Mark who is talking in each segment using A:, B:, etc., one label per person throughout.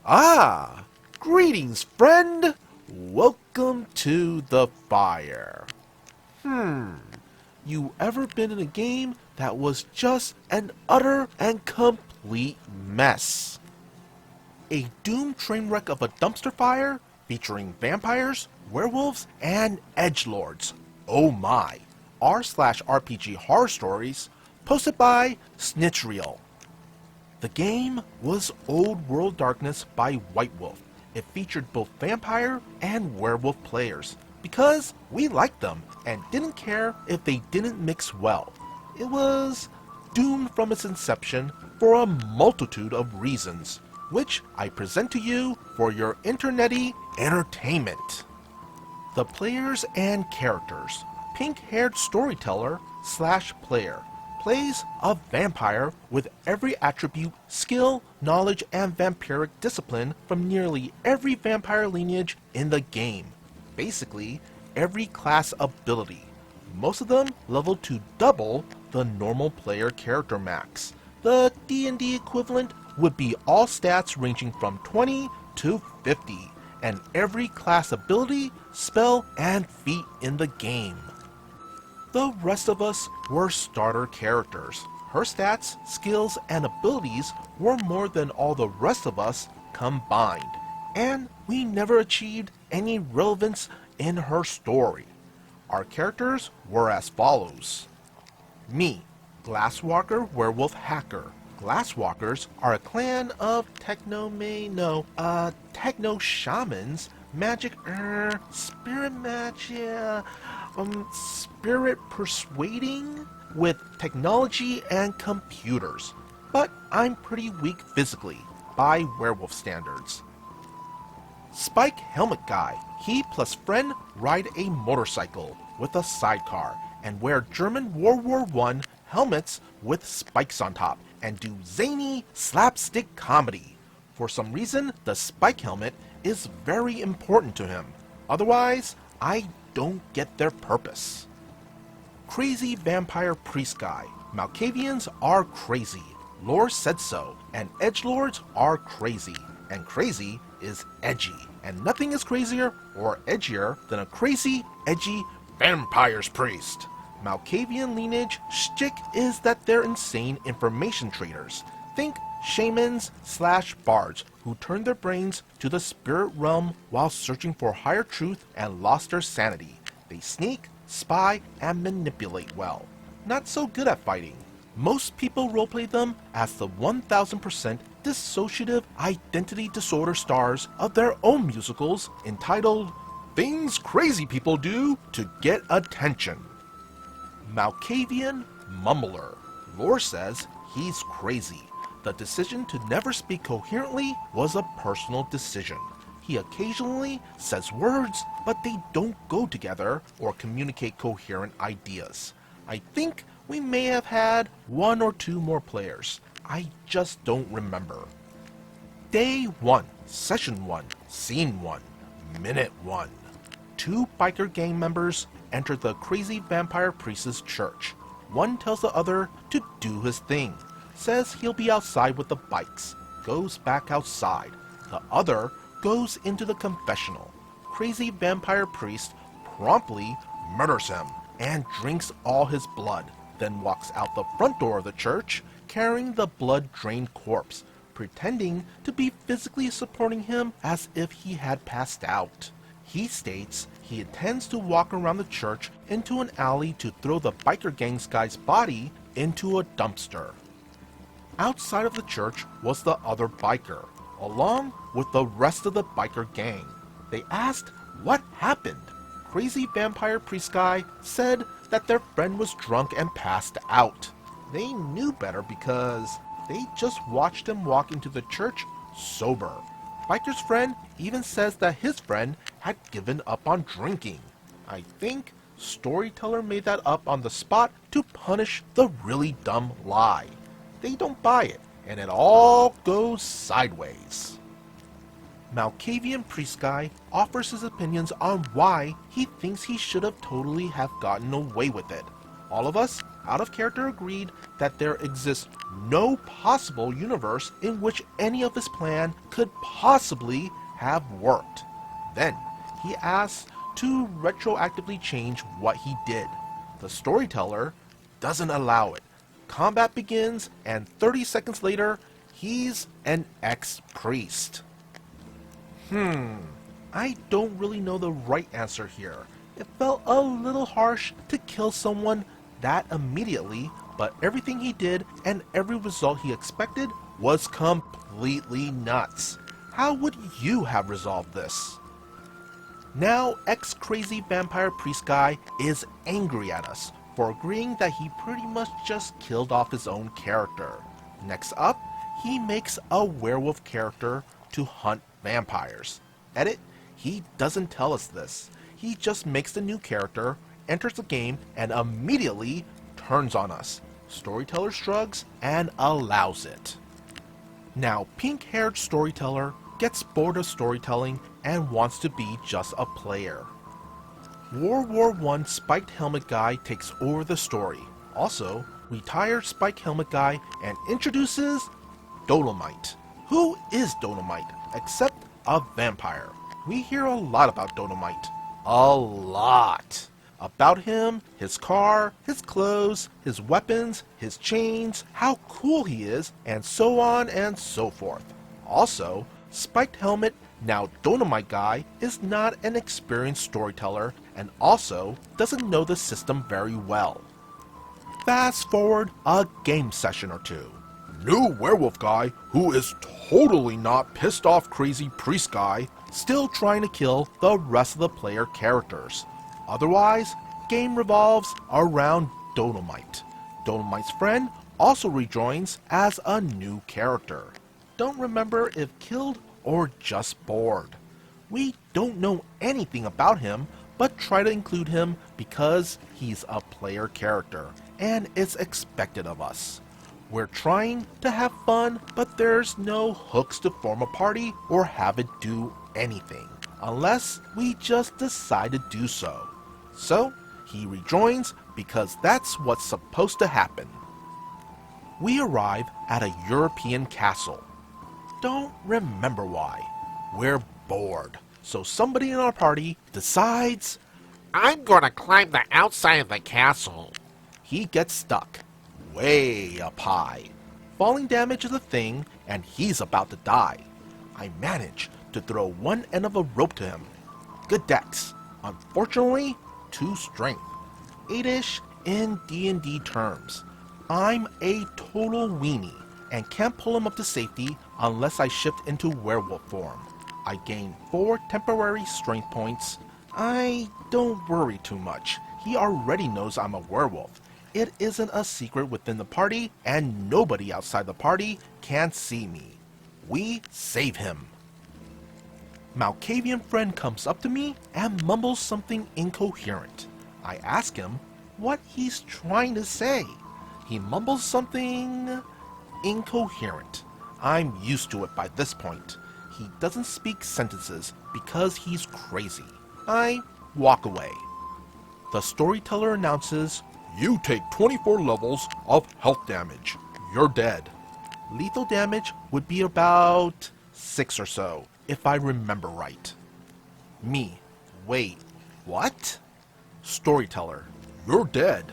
A: Ah, greetings, friend. Welcome to the fire. You ever been in a game that was just an utter and complete mess? A doomed train wreck of a dumpster fire featuring vampires, werewolves, and edgelords. Oh my. R/RPG horror stories posted by Snitchreel. The game was Old World Darkness by White Wolf. It featured both vampire and werewolf players because we liked them and didn't care if they didn't mix well. It was doomed from its inception for a multitude of reasons, which I present to you for your internety entertainment. The players and characters. Pink-haired storyteller slash player plays a vampire with every attribute, skill, knowledge, and vampiric discipline from nearly every vampire lineage in the game. Basically, every class ability. Most of them leveled to double the normal player character max. The D&D equivalent would be all stats ranging from 20 to 50, and every class ability, spell, and feat in the game. The rest of us were starter characters. Her stats, skills, and abilities were more than all the rest of us combined, and we never achieved any relevance in her story. Our characters were as follows. Me, Glasswalker Werewolf Hacker. Glasswalkers are a clan of techno shamans, magic, spirit magic, spirit persuading with technology and computers. But I'm pretty weak physically, by werewolf standards. Spike Helmet Guy. He plus friend ride a motorcycle with a sidecar and wear German World War I helmets with spikes on top and do zany slapstick comedy. For some reason, the spike helmet is very important to him. Otherwise, I don't get their purpose. Crazy Vampire Priest Guy. Malkavians are crazy. Lore said so, and edgelords are crazy. And crazy is edgy. And nothing is crazier or edgier than a crazy, edgy vampire's priest. Malkavian lineage shtick is that they're insane information traders. Think shamans slash bards who turn their brains to the spirit realm while searching for higher truth and lost their sanity. They sneak, spy, and manipulate well. Not so good at fighting. Most people roleplay them as the 1000% dissociative identity disorder stars of their own musicals entitled Things Crazy People Do to Get Attention. Malkavian Mumbler. Lore says he's crazy. The decision to never speak coherently was a personal decision. He occasionally says words, but they don't go together or communicate coherent ideas. I think we may have had one or two more players. I just don't remember. Day 1, Session 1, Scene 1, Minute 1. Two biker gang members enter the crazy vampire priest's church. One tells the other to do his thing, says he'll be outside with the bikes, goes back outside. The other goes into the confessional. Crazy vampire priest promptly murders him and drinks all his blood, then walks out the front door of the church carrying the blood-drained corpse, pretending to be physically supporting him as if he had passed out. He states he intends to walk around the church into an alley to throw the biker gang's guy's body into a dumpster. Outside of the church was the other biker, along with the rest of the biker gang. They asked what happened. Crazy vampire priest guy said that their friend was drunk and passed out. They knew better because they just watched him walk into the church sober. Biker's friend even says that his friend had given up on drinking. I think storyteller made that up on the spot to punish the really dumb lie. They don't buy it, and it all goes sideways. Malkavian priest guy offers his opinions on why he thinks he should have totally have gotten away with it. All of us out-of-character agreed that there exists no possible universe in which any of his plan could possibly have worked. Then, he asked to retroactively change what he did. The storyteller doesn't allow it. Combat begins, and 30 seconds later, he's an ex-priest. I don't really know the right answer here. It felt a little harsh to kill someone that immediately, but everything he did and every result he expected was completely nuts. How would you have resolved this? Now, ex-crazy vampire priest guy is angry at us for agreeing that he pretty much just killed off his own character. Next up, he makes a werewolf character to hunt vampires. Edit, he doesn't tell us this. He just makes the new character, enters the game, and immediately turns on us. Storyteller shrugs and allows it. Now, pink-haired storyteller gets bored of storytelling and wants to be just a player. World War I spiked helmet guy takes over the story. Also, retired spiked helmet guy and introduces Dolomite. Who is Dolomite except a vampire? We hear a lot about Dolomite. A lot. About him, his car, his clothes, his weapons, his chains, how cool he is, and so on and so forth. Also, Spiked Helmet, now Dolomite guy, is not an experienced storyteller and also doesn't know the system very well. Fast forward a game session or two. New werewolf guy who is totally not pissed off crazy priest guy, still trying to kill the rest of the player characters. Otherwise, game revolves around Dolomite. Dolomite's friend also rejoins as a new character. Don't remember if killed or just bored. We don't know anything about him, but try to include him because he's a player character, and it's expected of us. We're trying to have fun, but there's no hooks to form a party or have it do anything, unless we just decide to do so. So, he rejoins because that's what's supposed to happen. We arrive at a European castle. Don't remember why. We're bored, so somebody in our party decides,
B: I'm gonna climb the outside of the castle.
A: he gets stuck way up high. Falling damage is a thing, and he's about to die. I manage to throw one end of a rope to him. Good dex. Unfortunately, 2 strength. 8-ish in D&D terms. I'm a total weenie and can't pull him up to safety unless I shift into werewolf form. I gain 4 temporary strength points. I don't worry too much. He already knows I'm a werewolf. It isn't a secret within the party, and nobody outside the party can see me. We save him. Malkavian friend comes up to me and mumbles something incoherent. I ask him what he's trying to say. He mumbles something incoherent. I'm used to it by this point. He doesn't speak sentences because he's crazy. I walk away. The storyteller announces, you take 24 levels of health damage. You're dead. Lethal damage would be about 6 or so, if I remember right. Me. Wait, what? Storyteller. You're dead.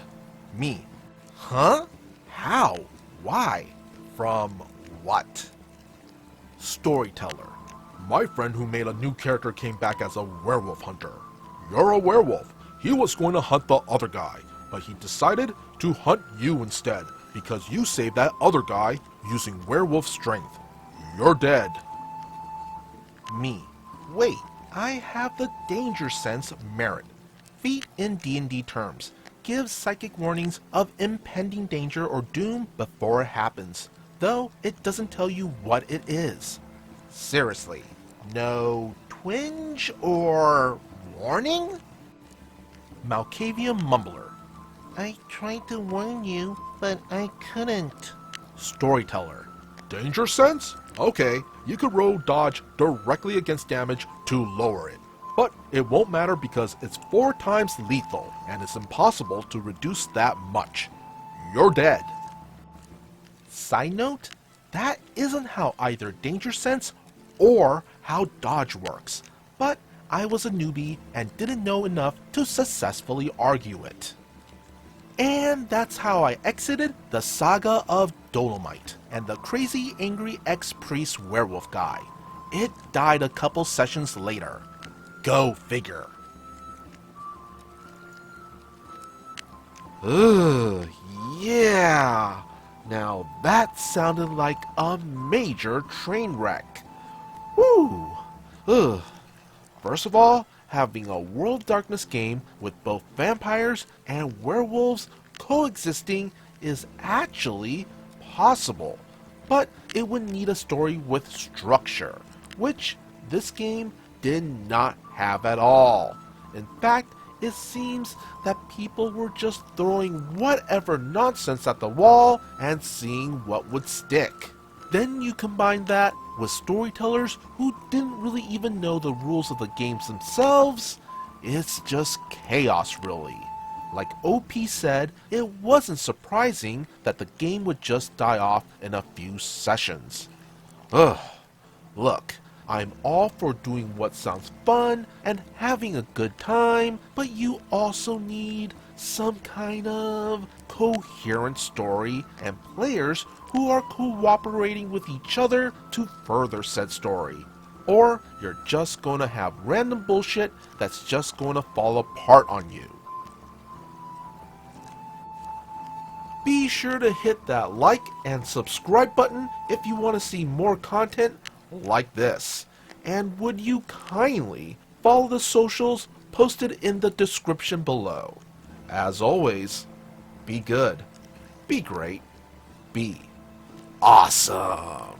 A: Me. Huh? How? Why? From what? Storyteller. My friend who made a new character came back as a werewolf hunter. You're a werewolf. He was going to hunt the other guy, but he decided to hunt you instead because you saved that other guy using werewolf strength. You're dead. Me. Wait, I have the danger sense merit. Feat in D&D terms gives psychic warnings of impending danger or doom before it happens, though it doesn't tell you what it is. Seriously, no twinge or warning? Malkavian Mumbler. I tried to warn you, but I couldn't. Storyteller. Danger sense? Okay, you could roll dodge directly against damage to lower it. But it won't matter because it's 4 times lethal, and it's impossible to reduce that much. you're dead. Side note, that isn't how either danger sense or how dodge works, but I was a newbie and didn't know enough to successfully argue it. And that's how I exited the saga of Dolomite and the crazy angry ex-priest werewolf guy. It died a couple sessions later. Go figure. Ugh, yeah. Now that sounded like a major train wreck. Woo! Ugh. First of all, having a World Darkness game with both vampires and werewolves coexisting is actually possible, but it would need a story with structure, which this game did not have at all. In fact, it seems that people were just throwing whatever nonsense at the wall and seeing what would stick. Then you combine that with storytellers who didn't really even know the rules of the games themselves, it's just chaos really. Like OP said, it wasn't surprising that the game would just die off in a few sessions. Ugh. Look, I'm all for doing what sounds fun and having a good time, but you also need some kind of coherent story and players who are cooperating with each other to further said story. Or you're just gonna have random bullshit that's just gonna fall apart on you. Be sure to hit that like and subscribe button if you want to see more content like this. And would you kindly follow the socials posted in the description below. As always, be good, be great, be awesome.